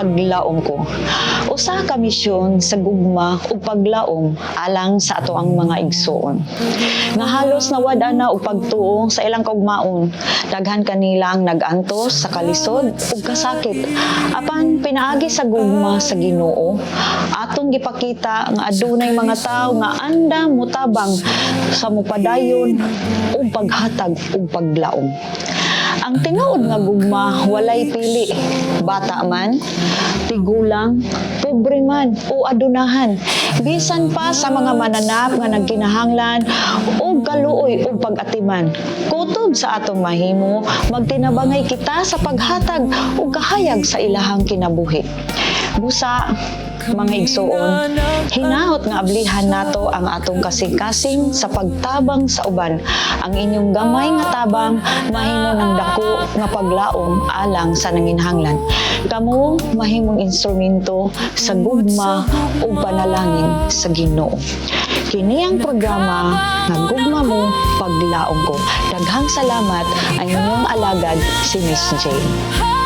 paglaom ko. Usa ka misyon sa gugma ug paglaom alang sa ato ang mga igsoon. Nga halos nawada na og pagtuo sa ilang kaugmaon, daghan kanila ang nag-antos sa kalisod ug kasakit. Apan pinaagi sa gugma sa Ginoo, atong gipakita nga adunay mga tawo nga anda mutabang sa mupadayon ug paghatag ug paglaom. Ang tinuod nga gugma walay pili, bata man, tigulang, pobre man o adunahan. Bisan pa sa mga mananap nga nagkinahanglan o kaluoy o pag-atiman. Kutob sa atong mahimo, magtinabangay kita sa paghatag o kahayag sa ilahang kinabuhi. Busa, mga igsoon, hinahot nga ablihan nato ang atong kasing-kasing sa pagtabang sa uban. Ang inyong gamay nga tabang mahimo ng dako nga paglaom alang sa nanginhanglan. Kamo mahimong instrumento sa gugma o panalangin sa Ginoo. Kini ang programa nga Gugma Mo, Paglaom Ko. Daghang salamat, ang inyong alagad si Miss Jane.